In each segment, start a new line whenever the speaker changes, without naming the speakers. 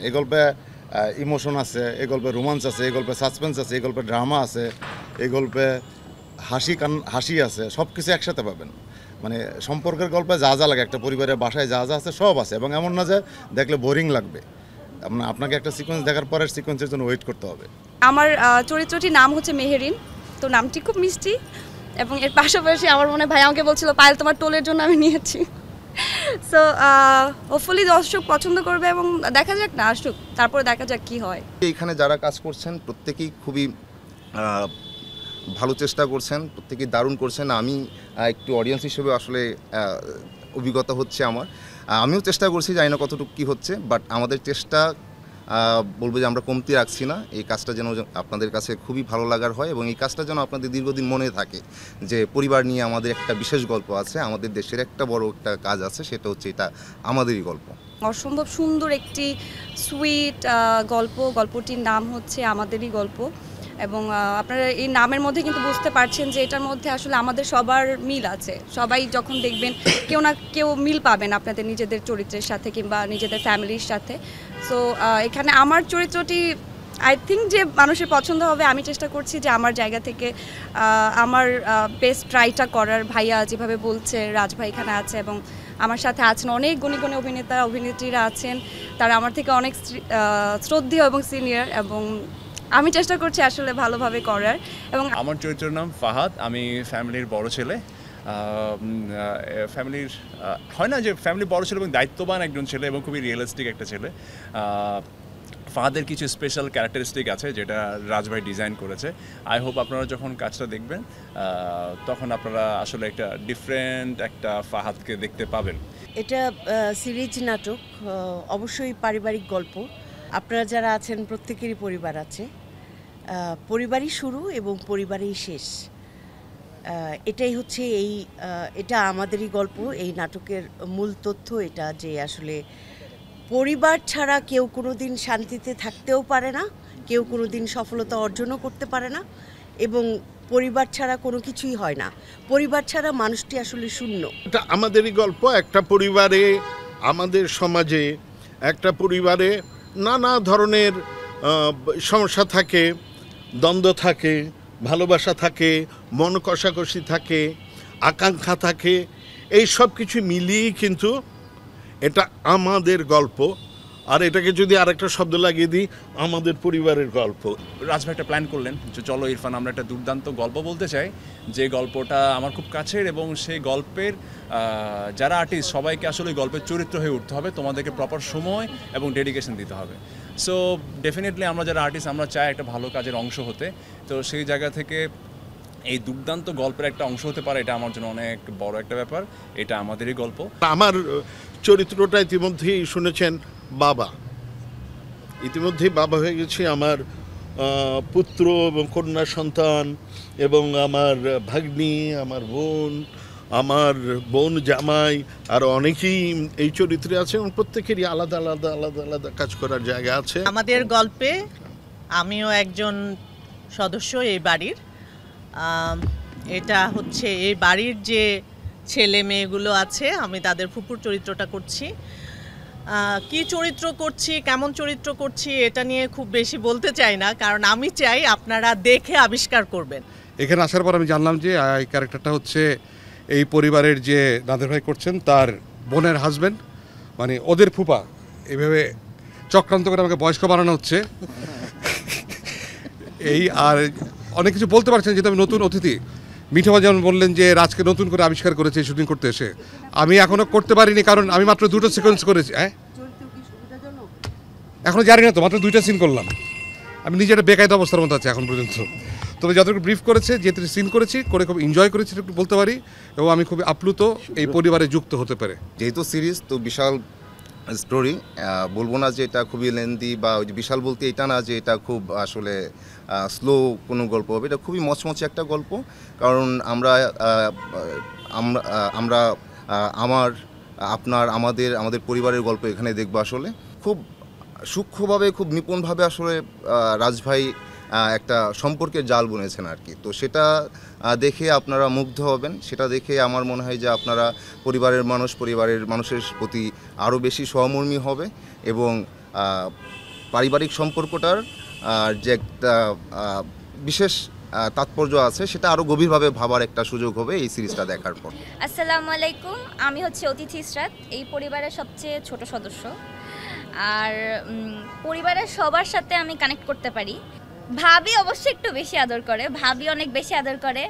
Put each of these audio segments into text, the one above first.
এই গল্পে ইমোশন আছে, এই গল্পে রোমান্স আছে, এই গল্পে সাসপেন্স আছে, এই গল্পে ড্রামা আছে, এই গল্পে হাসি আছে, সব কিছু একসাথে পাবেন। মানে সম্পর্কের গল্পে যা যা লাগে, একটা পরিবারের বাসায় যা যা আছে সব আছে, এবং এমন না যে দেখলে বোরিং লাগবে। আপনাকে একটা সিকোয়েন্স দেখার পরের সিকোয়েন্সের জন্য ওয়েট করতে হবে।
আমার চরিত্রটির নাম হচ্ছে মেহেরিন, তো নামটি খুব মিষ্টি, এবং এর পাশাপাশি আমার মনে হয় ভাই আমাকে বলছিল পায়েল তোমার টোলের জন্য আমি নিয়েছি। সো হোপফুলি দর্শক পছন্দ করবে, এবং দেখা যাক না, আসুক, তারপরে দেখা যাক কি হয়।
এইখানে যারা কাজ করছেন প্রত্যেকেই খুবই ভালো চেষ্টা করছেন, প্রত্যেকেই দারুণ করছেন। আমি একটু অডিয়েন্স হিসেবে আসলে অভিজ্ঞতা হচ্ছে আমার। আমিও চেষ্টা করছি, জানি না কতটুকু কী হচ্ছে, বাট আমাদের চেষ্টা বলবো যে আমরা কমতি রাখছি না। এই কাজটা যেন আপনাদের কাছে খুবই ভালো লাগার হয়, এবং এই কাজটা যেন আপনাদের দীর্ঘদিন মনে থাকে যে পরিবার নিয়ে আমাদের একটা বিশেষ গল্প আছে, আমাদের দেশের একটা বড় একটা কাজ আছে, সেটা হচ্ছে এটা আমাদেরই গল্প।
অসম্ভব সুন্দর একটি সুইট গল্পটির নাম হচ্ছে আমাদেরই গল্প, এবং আপনারা এই নামের মধ্যে কিন্তু বুঝতে পারছেন যে এটার মধ্যে আসলে আমাদের সবার মিল আছে। সবাই যখন দেখবেন কেউ না কেউ মিল পাবেন আপনাদের নিজেদের চরিত্রের সাথে কিংবা নিজেদের ফ্যামিলির সাথে। সো এখানে আমার চরিত্রটি আই থিঙ্ক যে মানুষের পছন্দ হবে। আমি চেষ্টা করছি যে আমার জায়গা থেকে আমার বেস্ট ট্রাইটা করার। ভাইয়া যেভাবে বলছে, রাজভাই এখানে আছে এবং আমার সাথে আছেন অনেক গুণী অভিনেতা অভিনেত্রীরা আছেন, তারা আমার থেকে অনেক শ্রদ্ধেয় এবং সিনিয়র, এবং আমি চেষ্টা করছি আসলে ভালোভাবে করার। এবং
আমার চরিত্রের নাম ফাহাদ, আমি ফ্যামিলির বড় ছেলে। ফ্যামিলির হয় না যে ফ্যামিলির বড় ছেলে এবং দায়িত্ববান একজন ছেলে, এবং খুবই রিয়েলিস্টিক একটা ছেলে। ফাহাদের কিছু স্পেশাল ক্যারেক্টারিস্টিক আছে যেটা রাজভাই ডিজাইন করেছে। আই হোপ আপনারা যখন কাজটা দেখবেন তখন আপনারা আসলে একটা ডিফারেন্ট একটা ফাহাদকে দেখতে পাবেন।
এটা সিরিজ নাটক, অবশ্যই পারিবারিক গল্প। আপনারা যারা আছেন প্রত্যেকেরই পরিবার আছে, পরিবারই শুরু এবং পরিবারেই শেষ। এটাই হচ্ছে এটা আমাদেরই গল্প। এই নাটকের মূল তথ্য এটা যে আসলে পরিবার ছাড়া কেউ কোনো দিন শান্তিতে থাকতেও পারে না, কেউ কোনো দিন সফলতা অর্জনও করতে পারে না, এবং পরিবার ছাড়া কোনো কিছুই হয় না। পরিবার ছাড়া মানুষটি আসলে শূন্য।
এটা আমাদেরই গল্প। একটা পরিবারে, আমাদের সমাজে একটা পরিবারে নানা ধরনের সমস্যা থাকে, দ্বন্দ্ব থাকে, ভালোবাসা থাকে, মন কষাকষি থাকে, আকাঙ্ক্ষা থাকে। এই সব কিছু মিলিয়েই কিন্তু এটা আমাদের গল্প। আর এটাকে যদি আরেকটা শব্দ লাগিয়ে দিই, আমাদের পরিবারের গল্প।
রাজভাই একটা প্ল্যান করলেন যে চলো ইরফান, আমরা একটা দুর্দান্ত গল্প বলতে চাই, যে গল্পটা আমার খুব কাছের, এবং সেই গল্পের যারা আর্টিস্ট সবাইকে আসলে গল্পের চরিত্র হয়ে উঠতে হবে, তোমাদেরকে প্রপার সময় এবং ডেডিকেশন দিতে হবে। সো ডেফিনেটলি আমরা যারা আর্টিস্ট আমরা চাই একটা ভালো কাজের অংশ হতে। তো সেই জায়গা থেকে এই দুর্দান্ত গল্পের একটা অংশ হতে পারে, এটা আমার জন্য অনেক বড় একটা ব্যাপার। এটা আমাদেরই গল্প।
আমার চরিত্রটা ইতিমধ্যেই শুনেছেন, বাবা। ইতিমধ্যেই বাবা হয়ে গেছি। আমার পুত্র এবং কন্যা সন্তান, এবং আমার ভাগ্নি, আমার বোন জামাই, আর অনেকেই এই চরিত্রে আছে, এবং প্রত্যেকেরই আলাদা আলাদা আলাদা আলাদা কাজ করার জায়গা আছে।
আমাদের গল্পে আমিও একজন সদস্য এই বাড়ির। এটা হচ্ছে এই বাড়ির যে ছেলে মেয়েগুলো আছে, আমি তাদের ফুপুর চরিত্রটা করছি। কি চরিত্র করছি, কেমন চরিত্র করছি, এটা নিয়ে খুব বেশি বলতে চাই না, কারণ আমি চাই আপনারা দেখে আবিষ্কার করবেন।
এখানে আসার পর আমি জানলাম যে এই ক্যারেক্টারটা হচ্ছে এই পরিবারের যে নাদের ভাই করছেন তার বোনের হাজব্যান্ড, মানে ওদের ফুপা। এইভাবে চক্রান্ত করে আমাকে বয়স্ক বানানো হচ্ছে। আর অনেক কিছু বলতে পারছেন, যেহেতু আমি নতুন অতিথি। মিঠা যেমন বললেন যে রাজকে নতুন করে আবিষ্কার করেছে শুটিং করতে এসে, আমি এখনও করতে পারিনি, কারণ আমি মাত্র 2টা সিকোয়েন্স করেছি। এখনও জানি না তো, মাত্র 2টা সিন করলাম। আমি নিজে একটা বেকায়দা অবস্থার মধ্যে আছি এখন পর্যন্ত। তবে যতটুকু ব্রিফ করেছে, যেহেতু সিন করেছি, করে খুব এনজয় করেছি একটু বলতে পারি, এবং আমি খুবই আপ্লুত এই পরিবারে যুক্ত হতে পারে।
যেহেতু সিরিজ তো বিশাল স্টোরি, বলবো না যে এটা খুবই লেন্দি, বা ওই যে বিশাল বলতে এটা না যে এটা খুব আসলে স্লো কোনো গল্প হবে। এটা খুবই মচমচে একটা গল্প, কারণ আমরা আমাদের পরিবারের গল্প এখানে দেখবো। আসলে খুব সূক্ষ্মভাবে, খুব নিপুণভাবে আসলে রাজভাই একটা সম্পর্কের জাল বুনেছেন আর কি। তো সেটা দেখে আপনারা মুগ্ধ হবেন। সেটা দেখে আমার মনে হয় যে আপনারা পরিবারের মানুষের প্রতি আরও বেশি সহমর্মী হবে, এবং পারিবারিক সম্পর্কটার যে একটা বিশেষ তাৎপর্য আছে সেটা আরও গভীরভাবে ভাবার একটা সুযোগ হবে এই সিরিজটা দেখার পর।
আসসালামু আলাইকুম, আমি হচ্ছে অতিথি ইসরাত, এই পরিবারের সবচেয়ে ছোট সদস্য। আর পরিবারের সবার সাথে আমি কানেক্ট করতে পারি। ভাবি অবশ্যই একটু বেশি আদর করে, ভাবি অনেক বেশি আদর করে,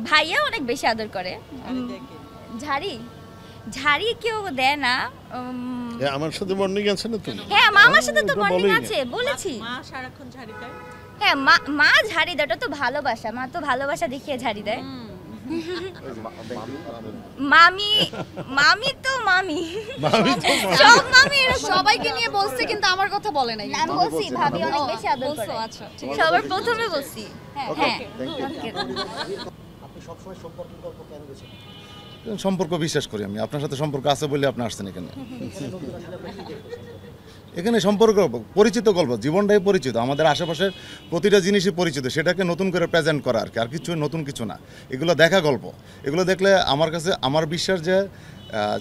ভাইয়া অনেক বেশি আদর করে। ঝাড়ি ঝাড়ি কেউ দেয় না।
আমার সাথে বন্ডিং আছে না তুমি?
হ্যাঁ, মা আমার সাথে তো বন্ডিং আছে, বলেছি।
মা সারাক্ষণ ঝাড়ি দেয়।
হ্যাঁ, মা ঝাড়ি দেয়, ওটা তো ভালোবাসা, মা তো ভালোবাসা দেখিয়ে ঝাড়ি দেয়। মামি তো মামি সব মামি
সবাইকে নিয়ে বলছে, কিন্তু আমার কথা বলে নাই।
আমি বলছি ভাবি অনেক বেশি আদর করে।
আচ্ছা,
সবার প্রথমে বলছি। হ্যাঁ,
সম্পর্ক বিশ্বাস করি আমি, আপনার সাথে সম্পর্ক আছে বলে আপনি আসছেন এখানে। এখানে সম্পর্ক পরিচিত গল্প, জীবনটাই পরিচিত, আমাদের আশেপাশের প্রতিটা জিনিসই পরিচিত, সেটাকে নতুন করে প্রেজেন্ট করা আর কি, আর কিছু নতুন কিছু না। এগুলো দেখা গল্প, এগুলো দেখলে আমার কাছে আমার বিশ্বাস যে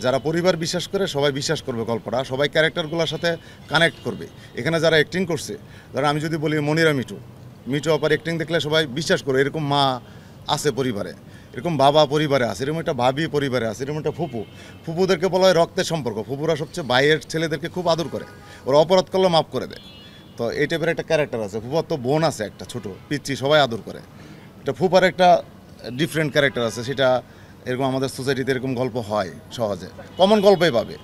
যারা পরিবার বিশ্বাস করে সবাই বিশ্বাস করবে গল্পটা, সবাই ক্যারেক্টারগুলোর সাথে কানেক্ট করবে। এখানে যারা অ্যাক্টিং করছে, ধরো আমি যদি বলি মনিরা মিঠু আপার অ্যাক্টিং দেখলে সবাই বিশ্বাস করে এরকম মা আছে পরিবারে, এরকম বাবা পরিবারে আছে, এরকম একটা ভাবি পরিবারে আছে, এরকম একটা ফুপুদেরকে বলা হয় রক্তের সম্পর্ক। ফুপুরা সবচেয়ে ভাইয়ের ছেলেদেরকে খুব আদর করে, ওরা অপরাধ করলে মাফ করে দেয়। তো এই টাইপের একটা ক্যারেক্টার আছে। ফুপার তো বোন আছে একটা ছোট পিচ্চি, সবাই আদর করে। এটা ফুপার একটা ডিফারেন্ট ক্যারেক্টার আছে, সেটা এরকম আমাদের সোসাইটিতে এরকম গল্প হয় সহজে, কমন গল্পই পাবে।